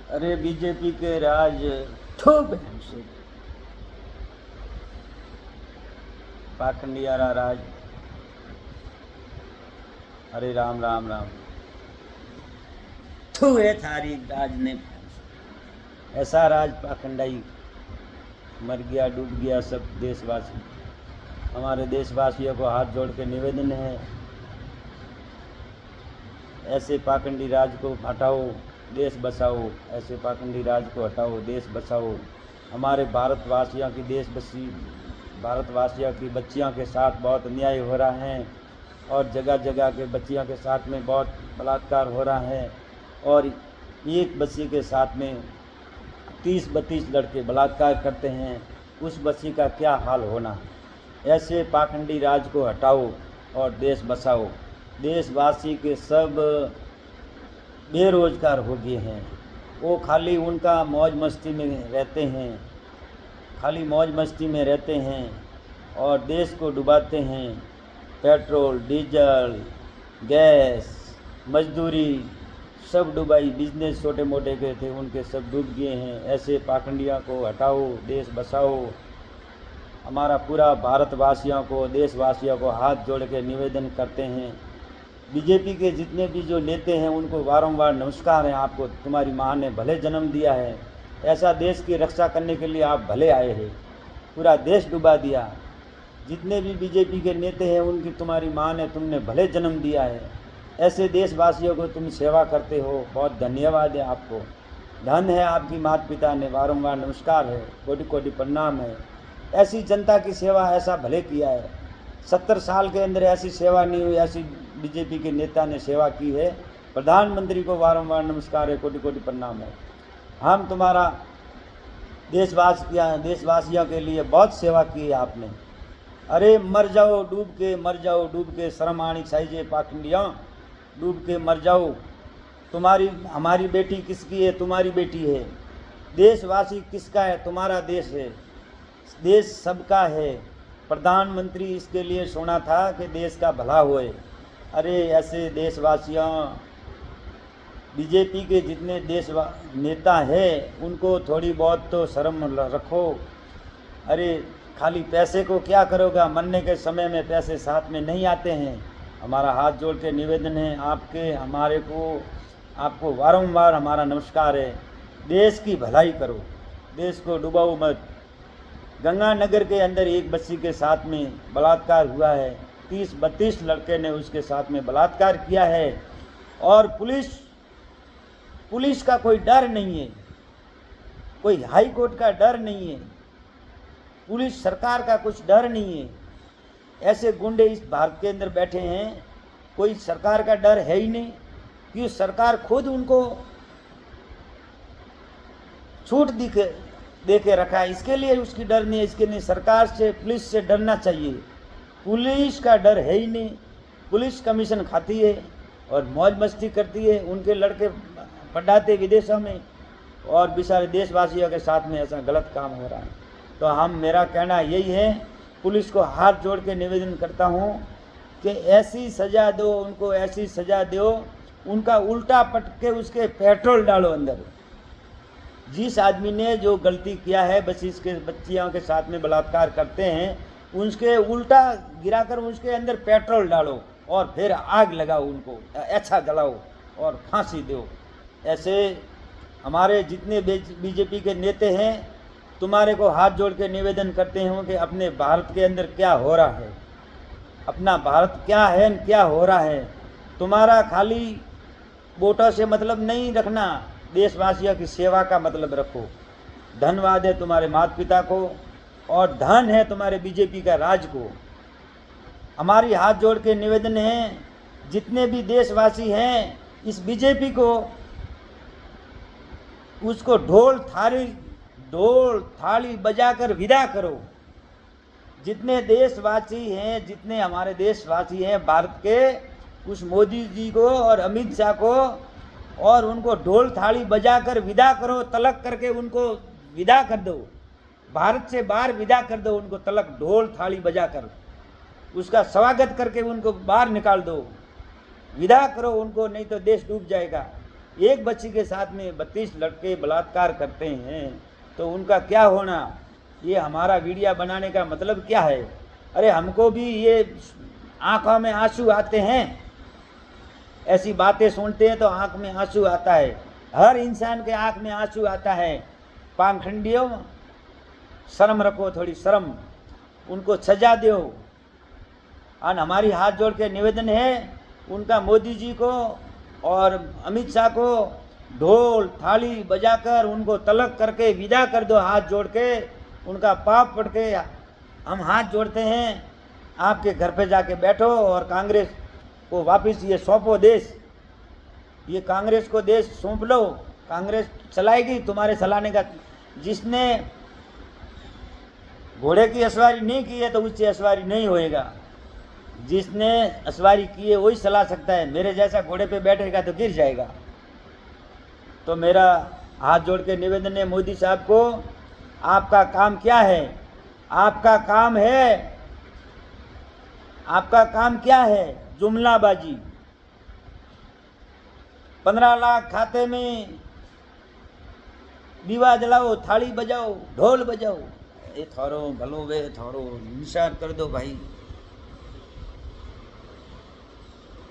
अरे बीजेपी के राज थो बहन से पाखंडियारा राज। अरे राम राम राम थू है थारी राज ने। ऐसा राज पाखंडाई मर गया डूब गया सब देशवासी। हमारे देशवासियों को हाथ जोड़ के निवेदन है, ऐसे पाखंडी राज को हटाओ, देश बचाओ। ऐसे पाखंडी राज को हटाओ, देश बचाओ। हमारे भारतवासियों की बच्चियों के साथ बहुत अन्याय हो रहा है और जगह जगह के बच्चियों के साथ में बहुत बलात्कार हो रहा है और एक बच्ची के साथ में 30-32 लड़के बलात्कार करते हैं। उस बच्ची का क्या हाल होना। ऐसे पाखंडी राज को हटाओ और देश बचाओ। देशवासी के सब बेरोजगार हो गए हैं, वो खाली उनका मौज मस्ती में रहते हैं, खाली मौज मस्ती में रहते हैं और देश को डुबाते हैं। पेट्रोल, डीजल, गैस, मजदूरी सब डुबाई। बिजनेस छोटे मोटे के थे उनके सब डूब गए हैं। ऐसे पाखंडियों को हटाओ, देश बचाओ। हमारा पूरा भारतवासियों को, देशवासियों को हाथ जोड़ के निवेदन करते हैं। बीजेपी के जितने भी जो नेता हैं उनको बारंबार नमस्कार है आपको। तुम्हारी माँ ने भले जन्म दिया है, ऐसा देश की रक्षा करने के लिए आप भले आए हैं, पूरा देश डुबा दिया। जितने भी बीजेपी के नेता हैं उनकी तुम्हारी माँ ने, तुमने भले जन्म दिया है, ऐसे देशवासियों को तुम सेवा करते हो, बहुत धन्यवाद है आपको। धन है आपकी माता पिता ने, बारंबार नमस्कार है, कोटि कोटि प्रणाम है। ऐसी जनता की सेवा ऐसा भले किया है, 70 साल के अंदर ऐसी सेवा नहीं हुई, ऐसी बीजेपी के नेता ने सेवा की है। प्रधानमंत्री को बारंबार नमस्कार है, कोटि कोटि प्रणाम है। हम तुम्हारा देशवासियों के लिए बहुत सेवा की है आपने। अरे मर जाओ डूब के शर्म आनी चाहिए पाखंडियों, डूब के मर जाओ। हमारी बेटी किसकी है? तुम्हारी बेटी है। देशवासी किसका है? तुम्हारा देश है। देश सबका है। प्रधानमंत्री इसके लिए सुना था कि देश का भला होए। अरे ऐसे देशवासियों, बीजेपी के जितने नेता हैं उनको थोड़ी बहुत तो शर्म रखो। अरे खाली पैसे को क्या करोगा, मरने के समय में पैसे साथ में नहीं आते हैं। हमारा हाथ जोड़ के निवेदन है आपको बारंबार हमारा नमस्कार है। देश की भलाई करो, देश को डुबाओ मत। गंगानगर के अंदर एक बच्ची के साथ में बलात्कार हुआ है, 30-32 लड़के ने उसके साथ में बलात्कार किया है और पुलिस का कोई डर नहीं है, कोई हाई कोर्ट का डर नहीं है, पुलिस सरकार का कुछ डर नहीं है। ऐसे गुंडे इस भारत के अंदर बैठे हैं, कोई सरकार का डर है ही नहीं, कि सरकार खुद उनको छूट दे के रखा है। इसके लिए उसकी डर नहीं है, इसके लिए सरकार से, पुलिस से डरना चाहिए। पुलिस का डर है ही नहीं। पुलिस कमीशन खाती है और मौज मस्ती करती है, उनके लड़के पढ़ाते विदेशों में और बेचारे देशवासियों के साथ में ऐसा गलत काम हो रहा है। तो मेरा कहना यही है, पुलिस को हाथ जोड़ के निवेदन करता हूँ कि ऐसी सज़ा दो उनको, ऐसी सज़ा दो, उनका उल्टा पटके उसके पेट्रोल डालो अंदर। जिस आदमी ने जो गलती किया है, बच्चियों के साथ में बलात्कार करते हैं, उसके उल्टा गिराकर उसके अंदर पेट्रोल डालो और फिर आग लगाओ, उनको अच्छा जलाओ और फांसी दो। ऐसे हमारे जितने बीजेपी के नेता हैं, तुम्हारे को हाथ जोड़ के निवेदन करते हैं कि अपने भारत के अंदर क्या हो रहा है, अपना भारत क्या है, क्या हो रहा है। तुम्हारा खाली वोटों से मतलब नहीं रखना, देशवासियों की सेवा का मतलब रखो। धन्यवाद है तुम्हारे माता पिता को और धन है तुम्हारे बीजेपी का राज को। हमारी हाथ जोड़ के निवेदन है, जितने भी देशवासी हैं इस बीजेपी को, उसको ढोल थाली बजाकर विदा करो। जितने देशवासी हैं, जितने हमारे देशवासी हैं भारत के, उस मोदी जी को और अमित शाह को और उनको ढोल थाली बजाकर विदा करो, तलक करके उनको विदा कर दो, भारत से बाहर विदा कर दो उनको। तलक ढोल थाली बजाकर उसका स्वागत करके उनको बाहर निकाल दो, विदा करो उनको, नहीं तो देश डूब जाएगा। एक बच्ची के साथ में 32 लड़के बलात्कार करते हैं तो उनका क्या होना, ये हमारा वीडियो बनाने का मतलब क्या है? अरे हमको भी ये आंखों में आंसू आते हैं, ऐसी बातें सुनते हैं तो आंख में आंसू आता है, हर इंसान के आंख में आंसू आता है। पाखंडियों, शर्म रखो, थोड़ी शर्म, उनको सजा दो। और हमारी हाथ जोड़ के निवेदन है उनका, मोदी जी को और अमित शाह को ढोल थाली बजाकर उनको तलब करके विदा कर दो, हाथ जोड़ के उनका पाप पड़ के हम हाथ जोड़ते हैं। आपके घर पे जाके बैठो और कांग्रेस को वापस ये सौंपो देश, ये कांग्रेस को देश सौंप लो, कांग्रेस चलाएगी तुम्हारे चलाने का। जिसने घोड़े की असवारी नहीं की है तो उससे असवारी नहीं होएगा, जिसने असवारी की है वही चला सकता है। मेरे जैसा घोड़े पे बैठेगा तो गिर जाएगा। तो मेरा हाथ जोड़ के निवेदन है मोदी साहब को, आपका काम क्या है? आपका काम है, आपका काम क्या है? जुमलाबाजी। 15 लाख खाते में, दीवा जलाओ, थाली बजाओ, ढोल बजाओ, ये थारो भलो वे थारो निशान कर दो भाई।